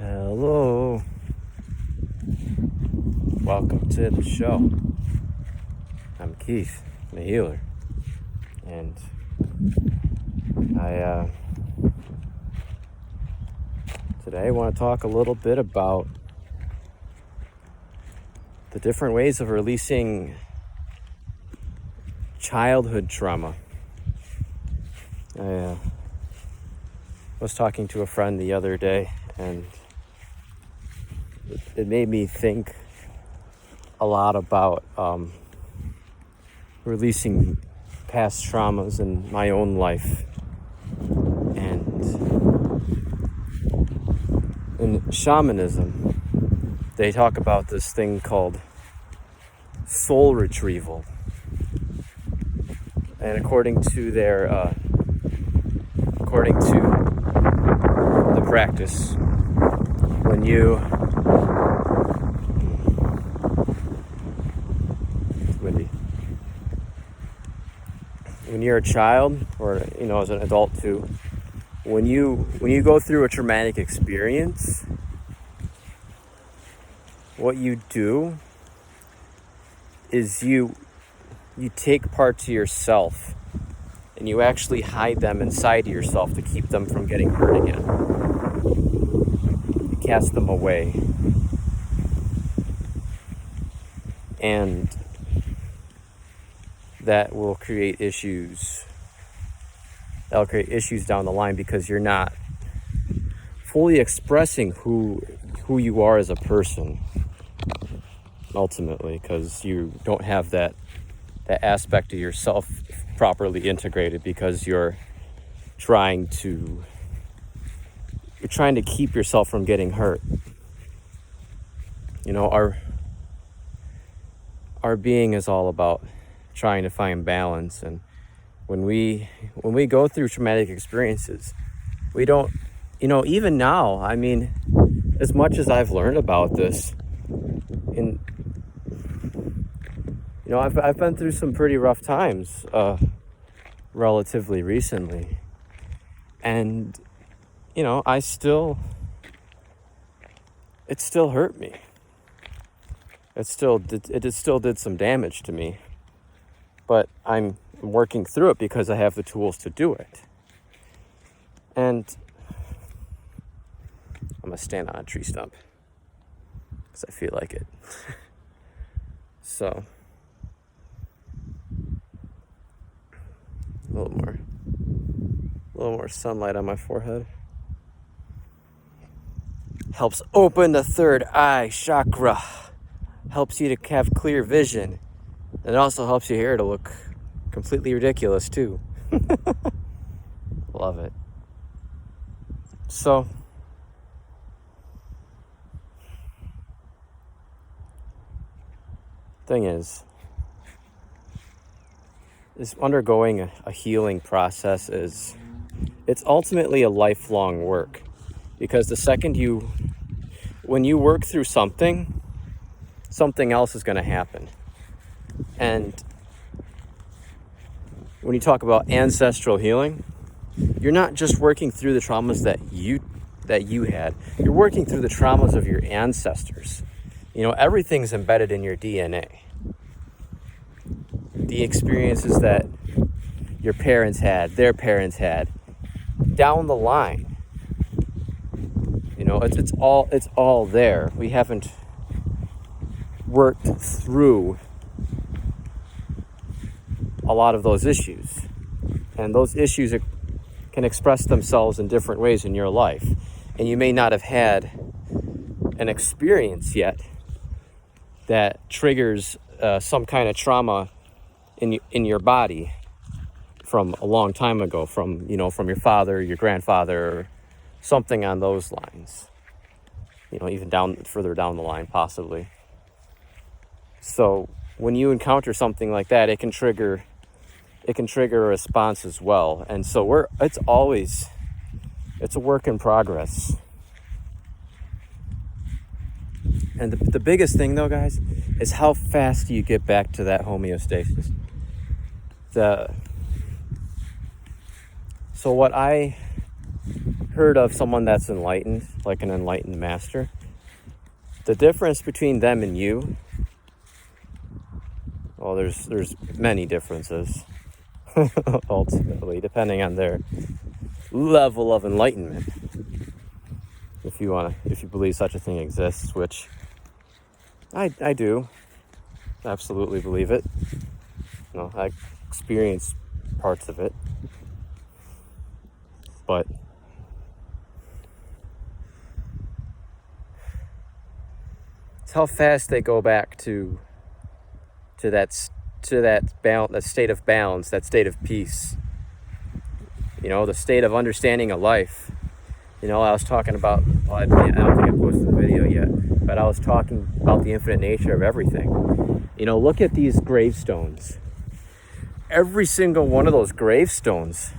Hello. Welcome to the show. I'm Keith, I'm a healer. And today I want to talk a little bit about the different ways of releasing childhood trauma. I was talking to a friend the other day, and it made me think a lot about releasing past traumas in my own life. And in shamanism, they talk about this thing called soul retrieval. And according to the practice, when you're a child, or as an adult too, when you go through a traumatic experience, what you do is you take parts of yourself and you actually hide them inside of yourself to keep them from getting hurt again. You cast them away. And that will create issues. That'll create issues down the line because you're not fully expressing who you are as a person, ultimately, because you don't have that aspect of yourself properly integrated, because you're trying to keep yourself from getting hurt. Our being is all about trying to find balance, and when we go through traumatic experiences, we don't, even now, as much as I've learned about this, and I've been through some pretty rough times relatively recently, and it still hurt me. It still did some damage to me, but I'm working through it because I have the tools to do it. And I'm gonna stand on a tree stump because I feel like it. So a little more sunlight on my forehead helps open the third eye chakra, helps you to have clear vision, and it also helps your hair to look completely ridiculous too. Love it. So thing is undergoing a healing process it's ultimately a lifelong work, because the second when you work through something else is going to happen. And when you talk about ancestral healing, you're not just working through the traumas that you had. You're working through the traumas of your ancestors. Everything's embedded in your DNA. The experiences that your parents had, their parents had, down the line. It's all there. We haven't worked through a lot of those issues, and those issues can express themselves in different ways in your life, and you may not have had an experience yet that triggers some kind of trauma in your body from a long time ago, from your father, your grandfather, or something on those lines, even further down the line possibly. So when you encounter something like that, it can trigger a response as well. And so it's a work in progress. And the biggest thing though, guys, is how fast do you get back to that homeostasis? So what I heard of someone that's enlightened, like an enlightened master, the difference between them and you, well, there's many differences, ultimately, depending on their level of enlightenment. If you believe such a thing exists, which I do, absolutely believe it. I experience parts of it, but it's how fast they go back to that state of balance, that state of peace. The state of understanding of life. I was talking about, well, I don't think I posted the video yet, but I was talking about the infinite nature of everything. Look at these gravestones. Every single one of those gravestones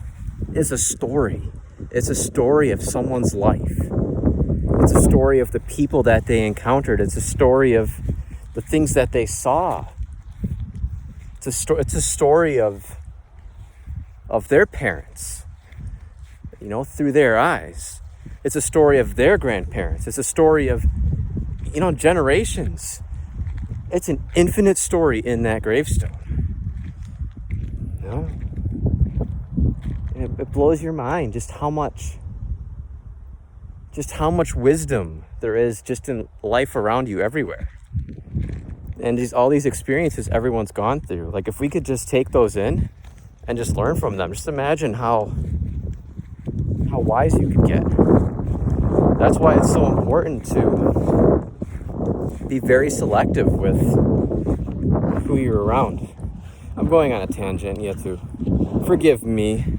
is a story. It's a story of someone's life. It's a story of the people that they encountered. It's a story of the things that they saw. It's a story of their parents, through their eyes. It's a story of their grandparents. It's a story of, generations. It's an infinite story in that gravestone. It blows your mind just how much wisdom there is just in life around you everywhere. And all these experiences everyone's gone through. Like, if we could just take those in and just learn from them, just imagine how wise you could get. That's why it's so important to be very selective with who you're around. I'm going on a tangent, you have to forgive me,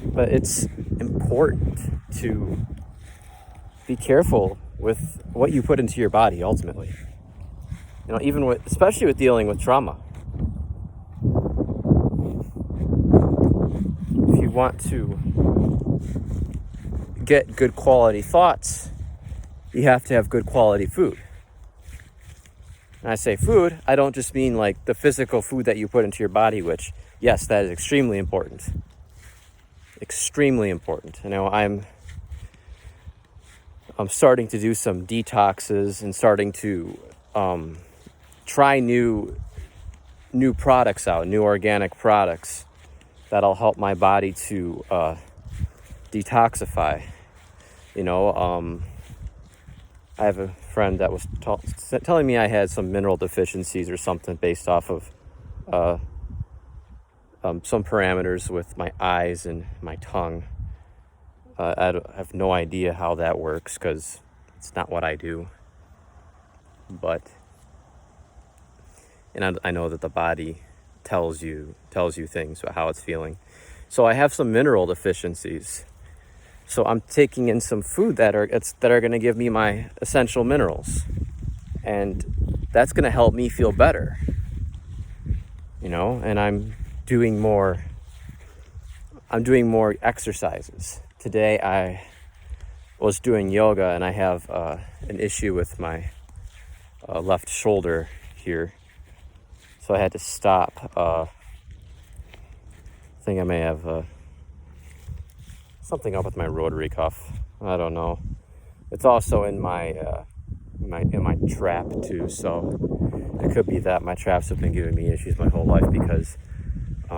but it's important to be careful with what you put into your body ultimately. Especially with dealing with trauma. If you want to get good quality thoughts, you have to have good quality food. And I say food, I don't just mean like the physical food that you put into your body, which, yes, that is extremely important. Extremely important. I'm starting to do some detoxes and starting to try new products out, new organic products that'll help my body to detoxify. I have a friend that was telling me I had some mineral deficiencies or something based off of some parameters with my eyes and my tongue. I have no idea how that works because it's not what I do. And I know that the body tells you things about how it's feeling. So I have some mineral deficiencies. So I'm taking in some food that are going to give me my essential minerals, and that's going to help me feel better. And I'm doing more exercises. Today I was doing yoga, and I have an issue with my left shoulder here, so I had to stop. I think I may have something up with my rotary cuff. I don't know. It's also in my trap too, so it could be that my traps have been giving me issues my whole life because I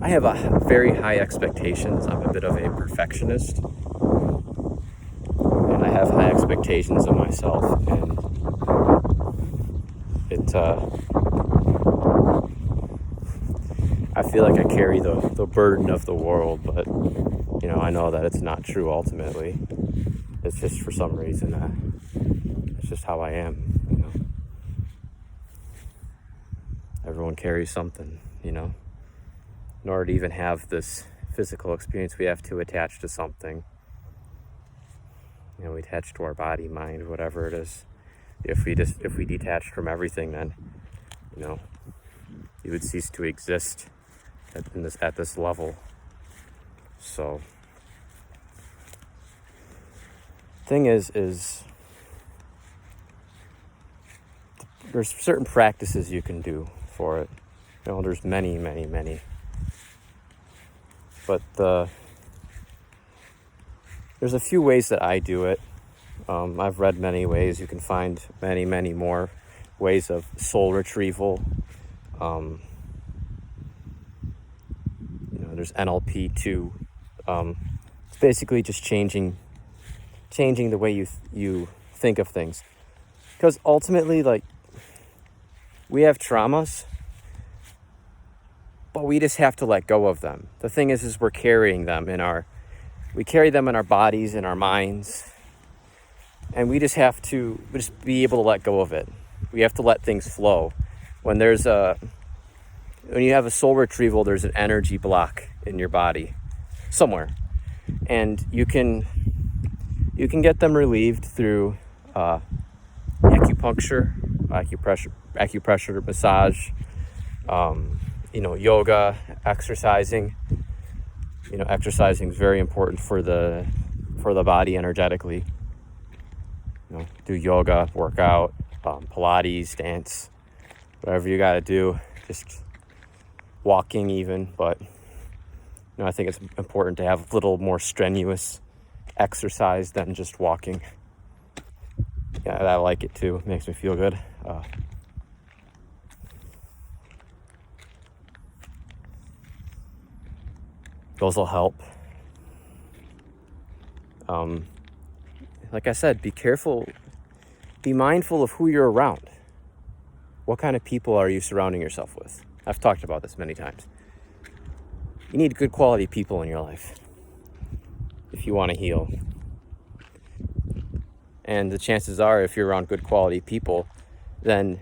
have a very high expectations. I'm a bit of a perfectionist, and I have high expectations of myself, and I feel like I carry the burden of the world, but I know that it's not true ultimately. It's just for some reason it's just how I am. Everyone carries something, in order to even have this physical experience, we have to attach to something. We attach to our body, mind, whatever it is. If we detached from everything, then you would cease to exist at this level. So thing is there's certain practices you can do for it. There's many But there's a few ways that I do it. I've read many ways. You can find many, many more ways of soul retrieval. There's NLP too. It's basically just changing the way you think of things. Because ultimately, like, we have traumas, but we just have to let go of them. The thing is we're carrying them we carry them in our bodies, in our minds, and we just have to be able to let go of it. We have to let things flow. When you have a soul retrieval, there's an energy block in your body somewhere, and you can get them relieved through acupuncture, massage, yoga, exercising. Exercising is very important for the body energetically. Do yoga, work out, Pilates, dance, whatever you got to do. Just walking even, but I think it's important to have a little more strenuous exercise than just walking. Yeah, I like it too. It makes me feel good. Those will help. Like I said, be careful. Be mindful of who you're around. What kind of people are you surrounding yourself with? I've talked about this many times. You need good quality people in your life if you want to heal. And the chances are, if you're around good quality people, then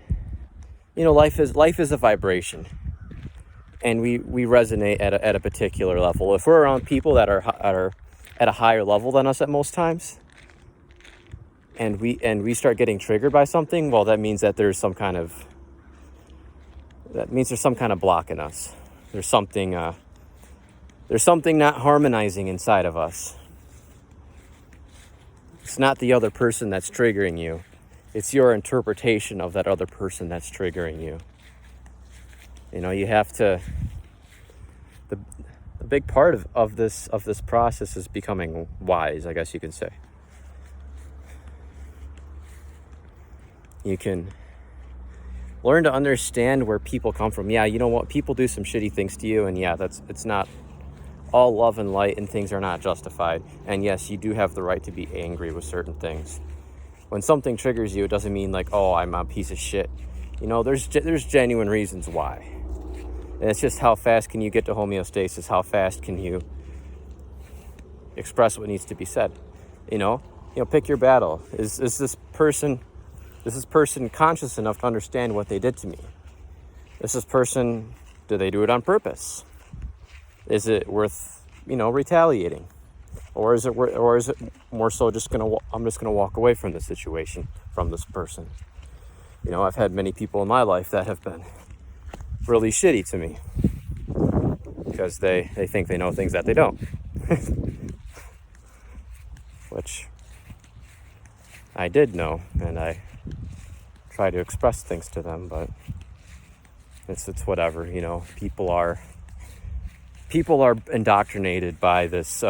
life is a vibration, and we resonate at a particular level. If we're around people that are at a higher level than us at most times, and we start getting triggered by something, well, that means that there's some kind of block in us. There's something not harmonizing inside of us. It's not the other person that's triggering you. It's your interpretation of that other person that's triggering you. You have to. The big part of this process is becoming wise, I guess you can say. You can learn to understand where people come from. Yeah, you know what? People do some shitty things to you, and yeah, it's not all love and light, and things are not justified. And yes, you do have the right to be angry with certain things. When something triggers you, it doesn't mean like, oh, I'm a piece of shit. There's genuine reasons why. And it's just how fast can you get to homeostasis? How fast can you express what needs to be said? Pick your battle. Is this person conscious enough to understand what they did to me? Is this person, do they do it on purpose? Is it worth, retaliating? Or is it more so I'm just gonna walk away from the situation, from this person? I've had many people in my life that have been really shitty to me because they think they know things that they don't. Which I did know, and I try to express things to them, but it's whatever. People are indoctrinated by this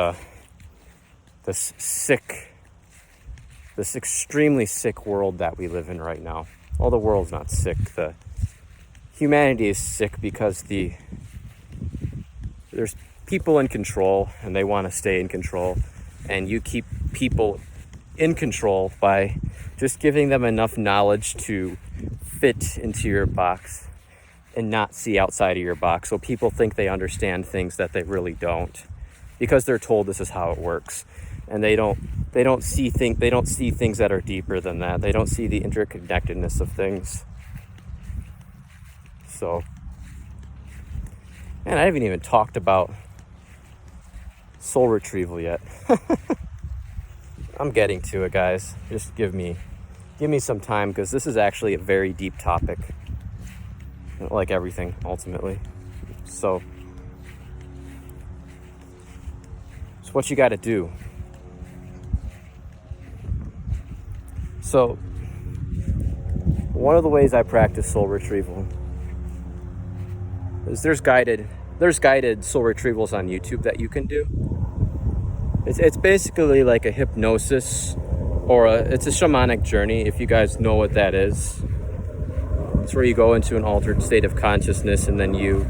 extremely sick world that we live in right now. Well, the world's not sick. The humanity is sick because there's people in control, and they want to stay in control. And you keep people in control by just giving them enough knowledge to fit into your box and not see outside of your box. So people think they understand things that they really don't, because they're told this is how it works. And they don't see things that are deeper than that. They don't see the interconnectedness of things. So, and I haven't even talked about soul retrieval yet. I'm getting to it, guys. Just give me some time, because this is actually a very deep topic, like everything ultimately. So it's what you got to do. So one of the ways I practice soul retrieval is there's guided there's guided soul retrievals on YouTube that you can do. It's basically like a hypnosis, or it's a shamanic journey, if you guys know what that is. It's where you go into an altered state of consciousness, and then you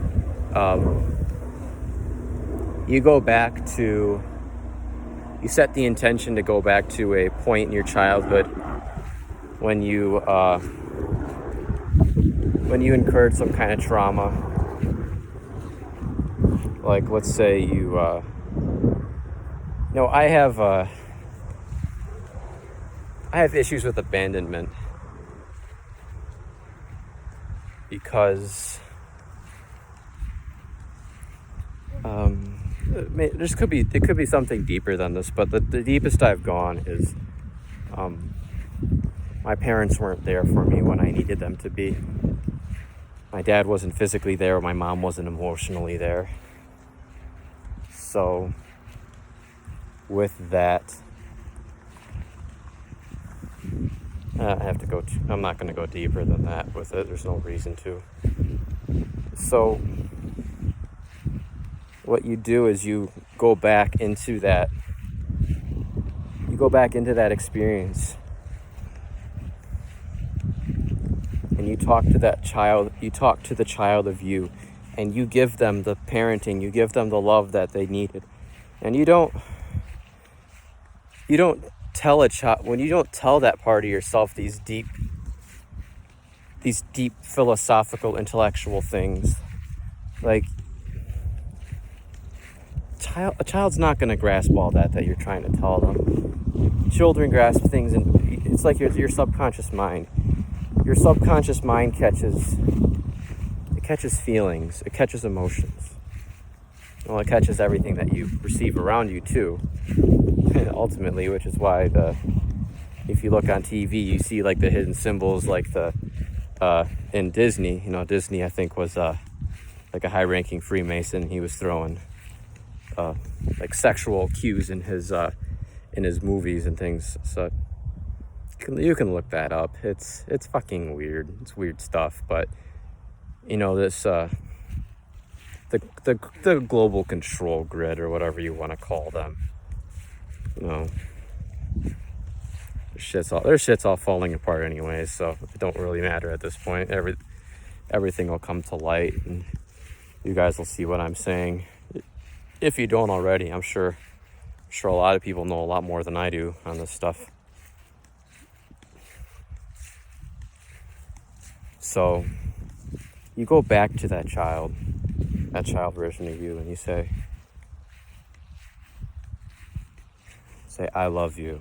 go back to, you set the intention to go back to a point in your childhood when you incurred some kind of trauma. Like, let's say you I have issues with abandonment because it could be something deeper than this, but the deepest I've gone is my parents weren't there for me when I needed them to be. My dad wasn't physically there, my mom wasn't emotionally there. So with that, I'm not going to go deeper than that with it. There's no reason to. So what you do is you go back into that experience, and you talk to that child, you talk to the child of you, and you give them the parenting, you give them the love that they needed. And you don't tell a child, when you don't tell that part of yourself these deep philosophical, intellectual things, like a child's not going to grasp all that you're trying to tell them. Children grasp things, and it's like your subconscious mind. Your subconscious mind catches feelings, it catches emotions. Well, it catches everything that you perceive around you too, ultimately, which is why if you look on TV, you see like the hidden symbols, like in Disney. Disney, I think, was like a high-ranking Freemason. He was throwing like sexual cues in his movies and things. So you can look that up. It's fucking weird. It's weird stuff. But this the global control grid, or whatever you want to call them. Their shit's all falling apart anyway, so it don't really matter at this point. Everything will come to light, and you guys will see what I'm saying. If you don't already, I'm sure a lot of people know a lot more than I do on this stuff. So you go back to that child version of you, and you say, I love you.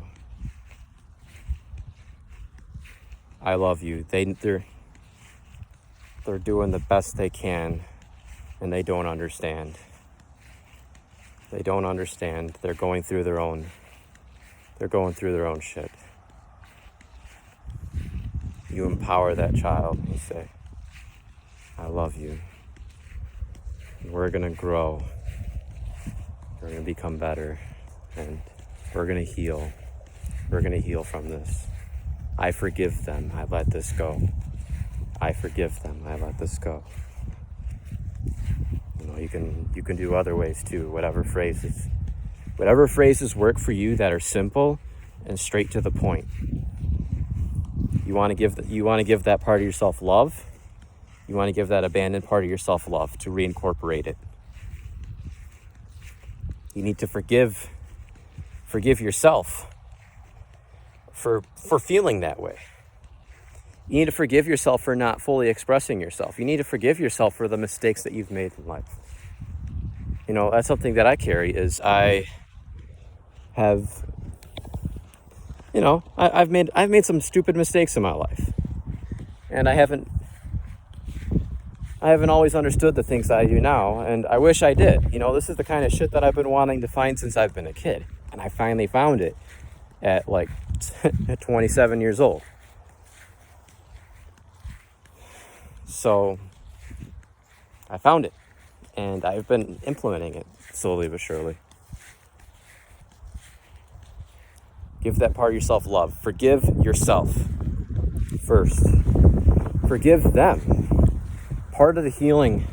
I love you. They're doing the best they can, and they don't understand. They don't understand. They're going through their own shit. You empower that child, and you say, I love you. We're gonna grow. We're gonna become better, and we're gonna heal. We're gonna heal from this. I forgive them. I let this go. I forgive them. I let this go. You can do other ways too. Whatever phrases work for you that are simple and straight to the point. You want to give that part of yourself love. You want to give that abandoned part of yourself love to reincorporate it. You need to forgive yourself for feeling that way. You need to forgive yourself for not fully expressing yourself. You need to forgive yourself for the mistakes that you've made in life. That's something that I carry, is I have, I've made some stupid mistakes in my life. And I haven't always understood the things that I do now, and I wish I did. This is the kind of shit that I've been wanting to find since I've been a kid. And I finally found it at like 27 years old. So I found it, and I've been implementing it slowly but surely. Give that part of yourself love. Forgive yourself first. Forgive them. Part of the healing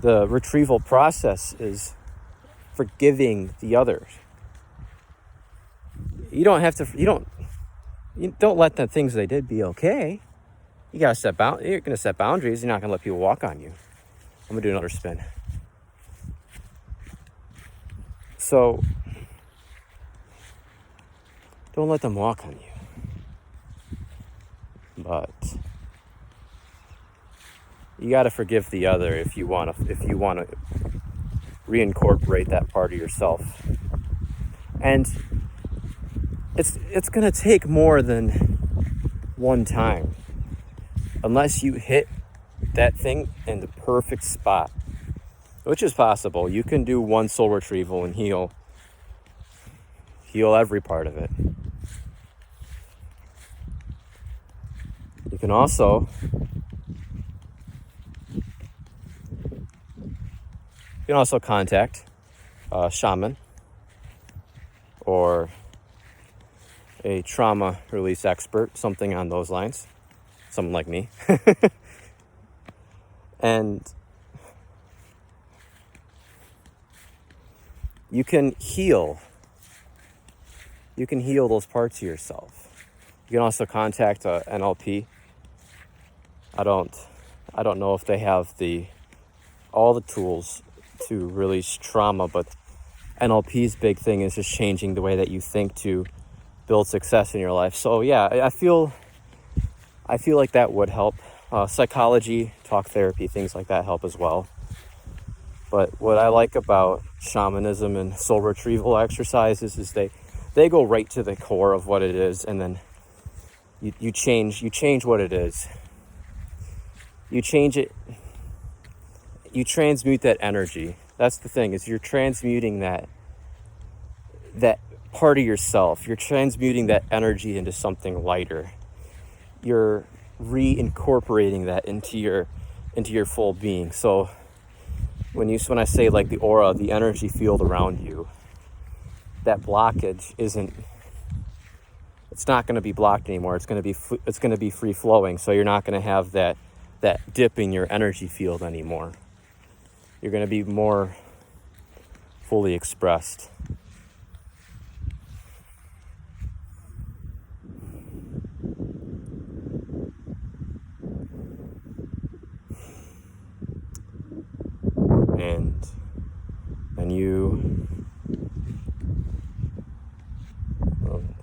The retrieval process is forgiving the others. You don't let the things they did be okay. You gotta you're gonna set boundaries. You're not gonna let people walk on you. I'm gonna do another spin. So don't let them walk on you. But you gotta forgive the other if you wanna reincorporate that part of yourself. And it's gonna take more than one time. Unless you hit that thing in the perfect spot, which is possible. You can do one soul retrieval and heal every part of it. You can also contact a shaman or a trauma release expert, something on those lines. Someone like me. And you can heal those parts of yourself. You can also contact a NLP. I don't know if they have all the tools to release trauma, but NLP's big thing is just changing the way that you think to build success in your life. So yeah, I feel like that would help. Psychology, talk therapy, things like that help as well. But what I like about shamanism and soul retrieval exercises is they go right to the core of what it is, and then you change what it is. You change it. You transmute that energy. That's the thing, is you're transmuting that part of yourself. You're transmuting that energy into something lighter. You're reincorporating that into your full being. So when I say like the aura, the energy field around you, that blockage it's not going to be blocked anymore. It's going to be free flowing. So you're not going to have that dip in your energy field anymore. You're going to be more fully expressed.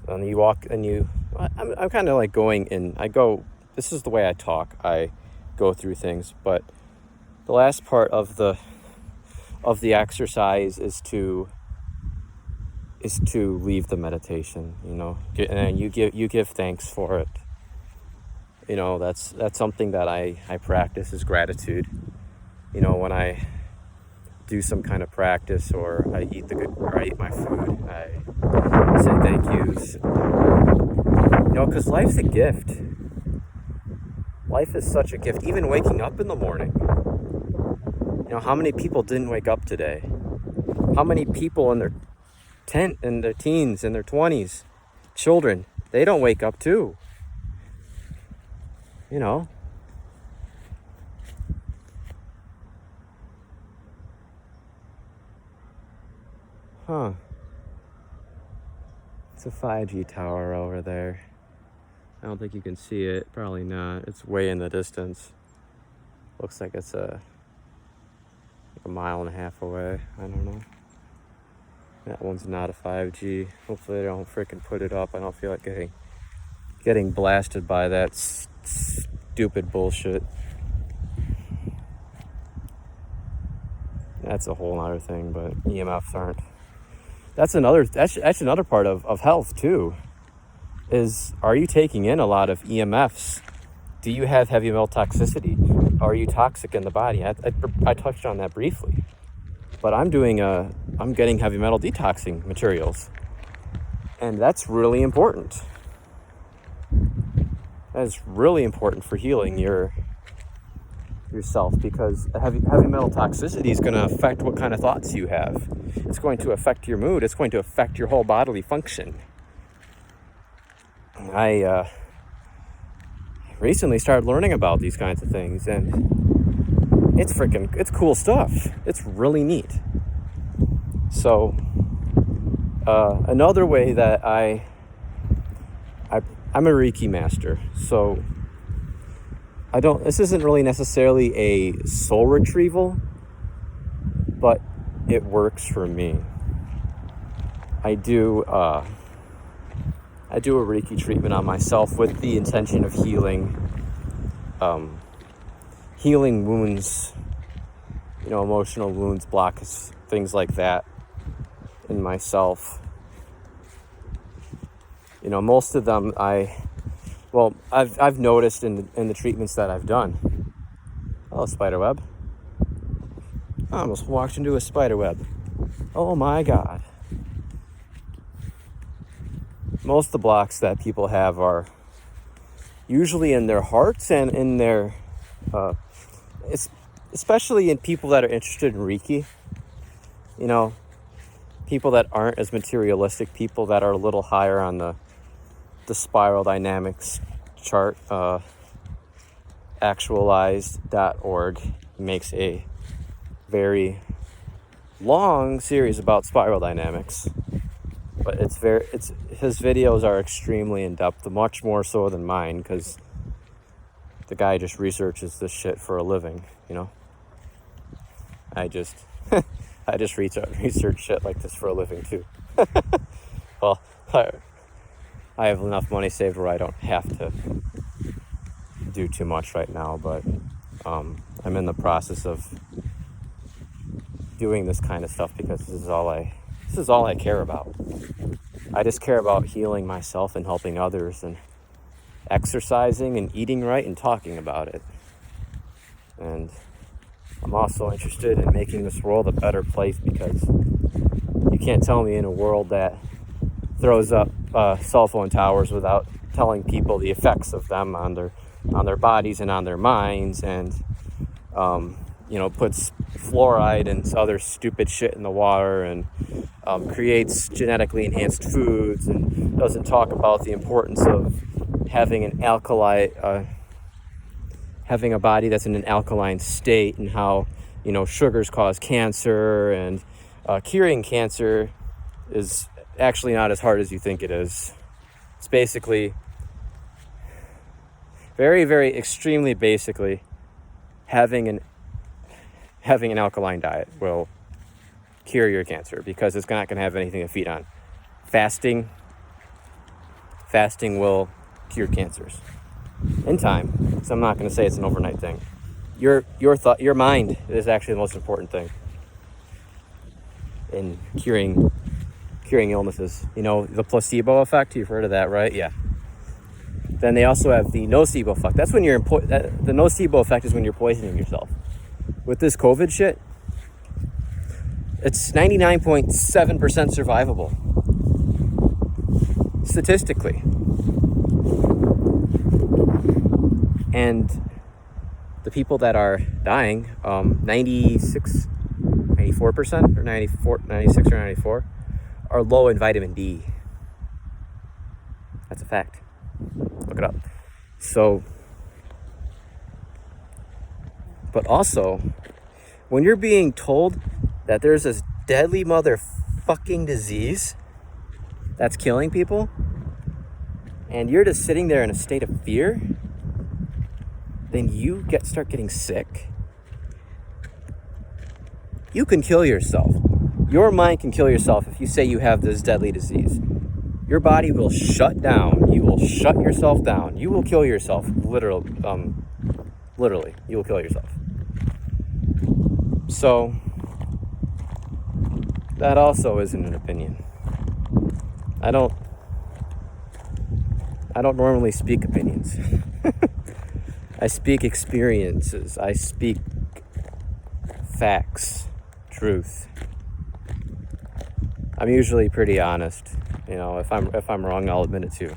And you walk, and I'm kind of like going in. This is the way I talk. I go through things, but the last part of the exercise is to leave the meditation, and you give thanks for it. That's something that I practice, is gratitude. When I do some kind of practice, or I eat my food, I say thank yous. Because life's a gift. Life is such a gift. Even waking up in the morning. How many people didn't wake up today? How many people in their teens, in their 20s, children, they don't wake up too? Huh. It's a 5G tower over there. I don't think you can see it. Probably not. It's way in the distance. Looks like it's a mile and a half away. I don't know. That one's not a 5G. Hopefully they don't freaking put it up. I don't feel like getting blasted by that stupid bullshit. That's a whole other thing, but EMFs aren't. That's another part of health too. Are you taking in a lot of EMFs? Do you have heavy metal toxicity? Are you toxic in the body? I touched on that briefly, but I'm getting heavy metal detoxing materials, and that's really important. That is really important for healing yourself, because heavy metal toxicity is going to affect what kind of thoughts you have. It's going to affect your mood. It's going to affect your whole bodily function. I recently started learning about these kinds of things, and it's cool stuff. It's really neat. So another way that I'm a Reiki master, so this isn't really necessarily a soul retrieval, but it works for me. I do a Reiki treatment on myself with the intention of healing wounds, emotional wounds, blocks, things like that in myself. Most of them I've noticed in the treatments that I've done. Oh, spiderweb. I almost walked into a spiderweb. Oh my God. Most of the blocks that people have are usually in their hearts and in their, especially in people that are interested in Reiki. People that aren't as materialistic, people that are a little higher on the spiral dynamics chart. Actualized.org makes a very long series about spiral dynamics, but his videos are extremely in-depth, much more so than mine, because the guy just researches this shit for a living. I just research shit like this for a living too. Well, I have enough money saved where I don't have to do too much right now, but I'm in the process of doing this kind of stuff because this is all I care about. I just care about healing myself and helping others and exercising and eating right and talking about it. And I'm also interested in making this world a better place, because you can't tell me in a world that throws up cell phone towers without telling people the effects of them on their bodies and on their minds, and puts fluoride and other stupid shit in the water, and creates genetically enhanced foods, and doesn't talk about the importance of having having a body that's in an alkaline state, and how sugars cause cancer, and curing cancer is actually not as hard as you think it is. It's basically very, very extremely basically having an alkaline diet will cure your cancer, because it's not going to have anything to feed on. Fasting will cure cancers in time. So I'm not going to say it's an overnight thing. Your mind is actually the most important thing in curing illnesses. The placebo effect, you've heard of that, right? Yeah. Then they also have the nocebo effect. That's when the nocebo effect is when you're poisoning yourself. With this COVID shit, it's 99.7% survivable. Statistically. And the people that are dying, 94% or 96 or 94, are low in vitamin D. That's a fact. Look it up. So, but also, when you're being told that there's this deadly motherfucking disease that's killing people, and you're just sitting there in a state of fear, then you start getting sick. You can kill yourself. Your mind can kill yourself if you say you have this deadly disease. Your body will shut down. You will shut yourself down. You will kill yourself. Literally, you will kill yourself. So, that also isn't an opinion. I don't normally speak opinions. I speak experiences. I speak facts, truth. I'm usually pretty honest. If I'm wrong, I'll admit it too.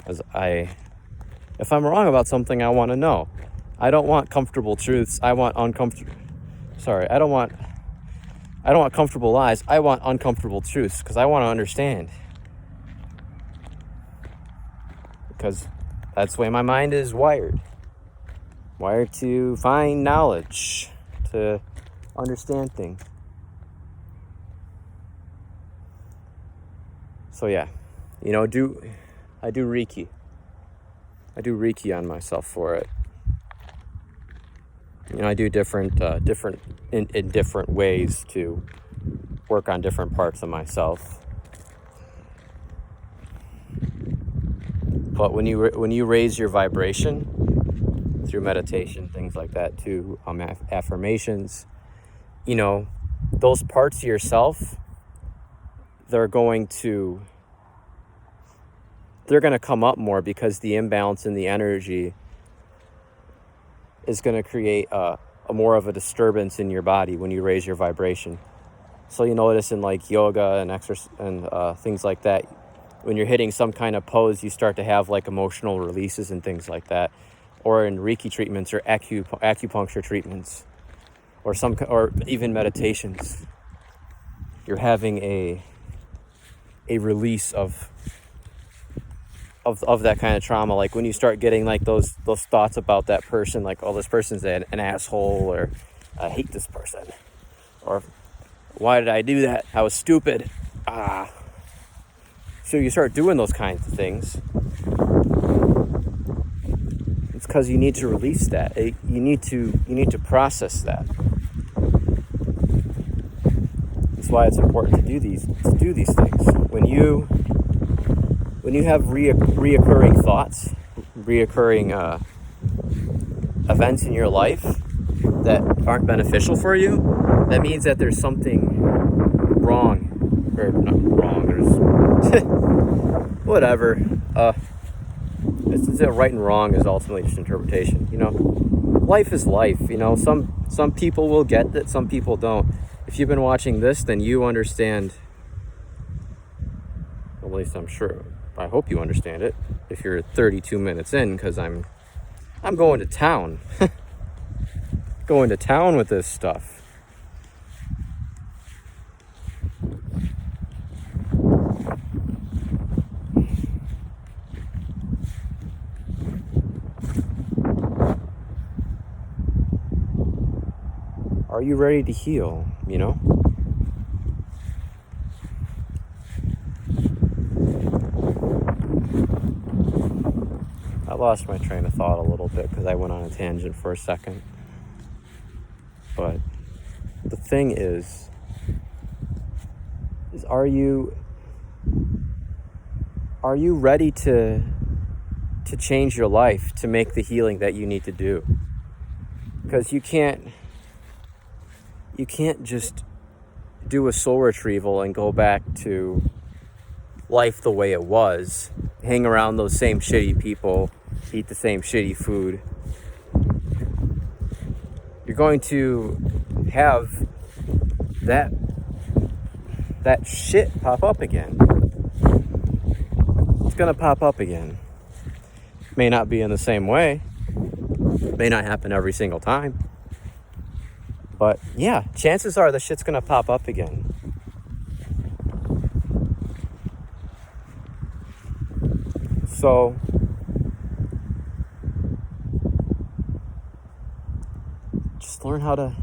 If I'm wrong about something, I want to know. I don't want comfortable truths. I don't want comfortable lies. I want uncomfortable truths, because I want to understand. Because that's the way my mind is wired. wired to find knowledge, to understand things. So yeah, I do Reiki. I do Reiki on myself for it. I do different in different ways to work on different parts of myself. But when you raise your vibration through meditation, things like that, to affirmations, those parts of yourself, they're going to come up more, because the imbalance in the energy is going to create a more of a disturbance in your body when you raise your vibration. So you notice in like yoga and exercise and things like that, when you're hitting some kind of pose, you start to have like emotional releases and things like that. Or in Reiki treatments or acupuncture treatments, or even meditations, you're having a release of that kind of trauma. Like when you start getting like those thoughts about that person, like, oh, this person's an asshole, or I hate this person, or why did I do that? I was stupid. So you start doing those kinds of things. It's because you need to release that. You need to process that. That's why it's important to do these things. When you have reoccurring thoughts, reoccurring events in your life that aren't beneficial for you, that means that there's something wrong. Or not wrong, there's whatever. It's right and wrong is ultimately just interpretation. Life is life. Some people will get that, some people don't. If you've been watching this, then you understand. At least I'm sure. I hope you understand it. If you're 32 minutes in, because I'm going to town. Going to town with this stuff. Are you ready to heal, I lost my train of thought a little bit because I went on a tangent for a second. But the thing is are you ready to change your life, to make the healing that you need to do? Because you can't just do a soul retrieval and go back to life the way it was, hang around those same shitty people, eat the same shitty food. You're going to have that shit pop up again. It's going to pop up again. May not be in the same way. May not happen every single time. But yeah, chances are the shit's going to pop up again. So just learn how to.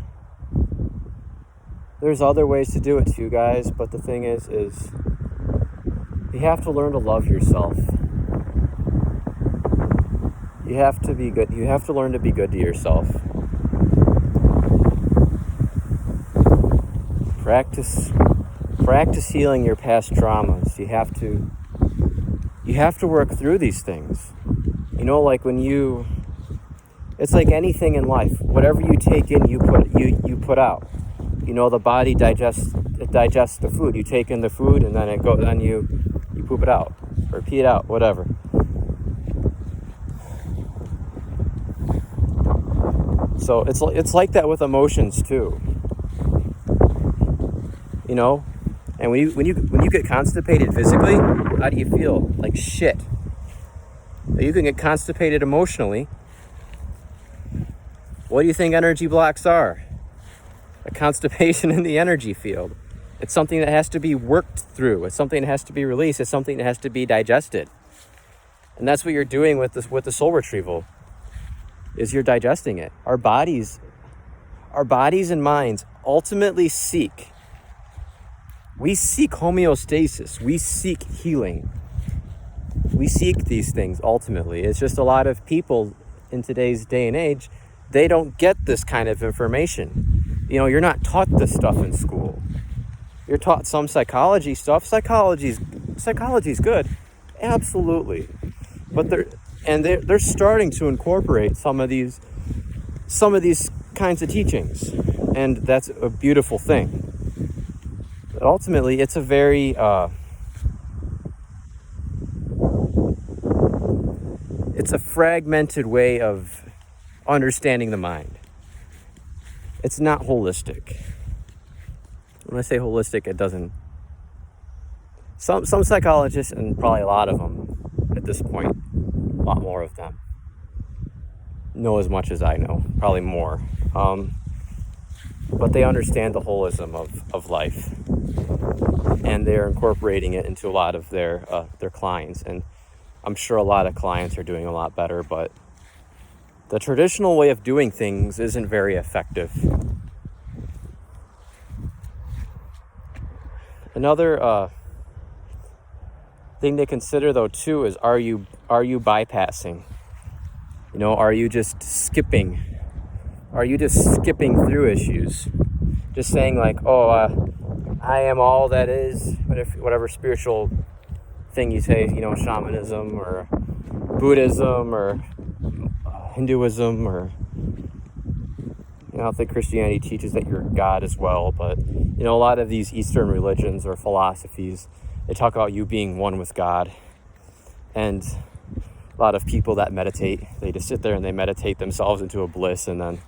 There's other ways to do it too, guys, but the thing is you have to learn to love yourself. You have to be good. You have to learn to be good to yourself. Practice healing your past traumas. You have to work through these things. Like it's like anything in life. Whatever you take in, you put out. The body digests the food. You take in the food, and then you poop it out or pee it out, whatever. So it's like that with emotions too. And when you get constipated physically, how do you feel? Like shit. You can get constipated emotionally. What do you think energy blocks are? A constipation in the energy field. It's something that has to be worked through. It's something that has to be released. It's something that has to be digested. And that's what you're doing with the soul retrieval. is you're digesting it. Our bodies and minds ultimately seek homeostasis. We seek healing. We seek these things ultimately. It's just a lot of people in today's day and age, they don't get this kind of information. You're not taught this stuff in school. You're taught some psychology stuff. Psychology's good. Absolutely. But they're starting to incorporate some of these kinds of teachings. And that's a beautiful thing. But ultimately, it's a very it's a fragmented way of understanding the mind. It's not holistic. When I say holistic, it doesn't... Some psychologists, and probably a lot of them at this point, a lot more of them, know as much as I know, probably more. But they understand the holism of life. And they're incorporating it into a lot of their clients. And I'm sure a lot of clients are doing a lot better, but the traditional way of doing things isn't very effective. Another thing to consider though too is are you bypassing? Are you just skipping? Are you just skipping through issues? Just saying like, I am all that is, whatever spiritual thing you say, shamanism or Buddhism or Hinduism, or I don't think Christianity teaches that you're God as well, but a lot of these Eastern religions or philosophies, they talk about you being one with God. And a lot of people that meditate, they just sit there and they meditate themselves into a bliss, and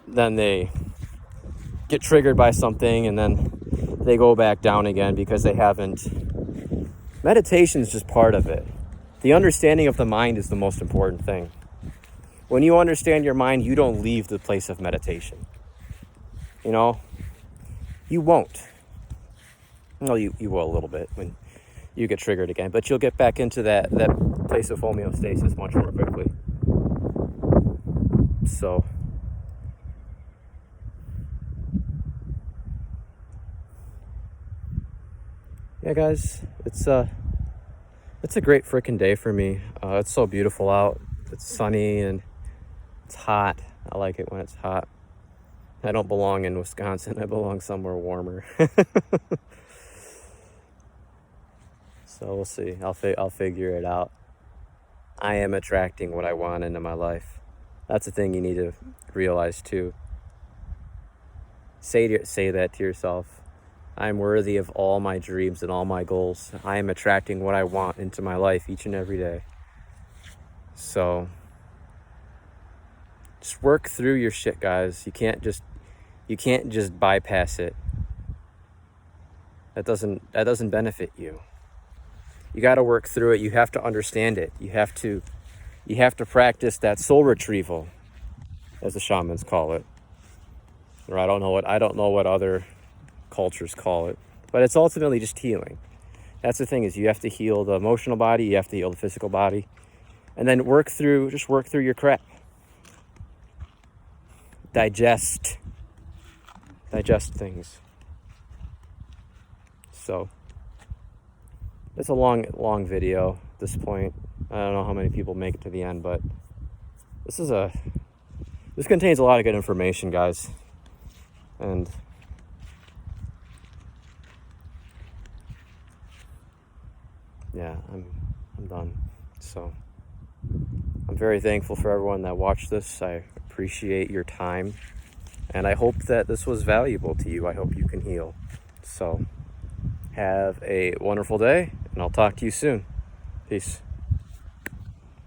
then they get triggered by something, and then they go back down again because they haven't. Meditation is just part of it. The understanding of the mind is the most important thing. When you understand your mind, you don't leave the place of meditation. You won't. Well, you will a little bit when you get triggered again, but you'll get back into that place of homeostasis much more quickly. So, yeah, guys, it's a great freaking day for me. It's so beautiful out. It's sunny and it's hot. I like it when it's hot. I don't belong in Wisconsin. I belong somewhere warmer. So we'll see. I'll figure it out. I am attracting what I want into my life. That's the thing you need to realize too. Say that to yourself. I'm worthy of all my dreams and all my goals. I am attracting what I want into my life each and every day. So just work through your shit, guys. You can't just bypass it. That doesn't benefit you. You got to work through it. You have to understand it. You have to practice that soul retrieval, as the shamans call it. Or I don't know what other cultures call it, but it's ultimately just healing. That's the thing, is you have to heal the emotional body, you have to heal the physical body, and then work through your crap. Digest things. So it's a long video at this point. I don't know how many people make it to the end, but this contains a lot of good information, guys. And yeah, I'm done. So I'm very thankful for everyone that watched this. I appreciate your time, and I hope that this was valuable to you. I hope you can heal. So have a wonderful day, and I'll talk to you soon. Peace.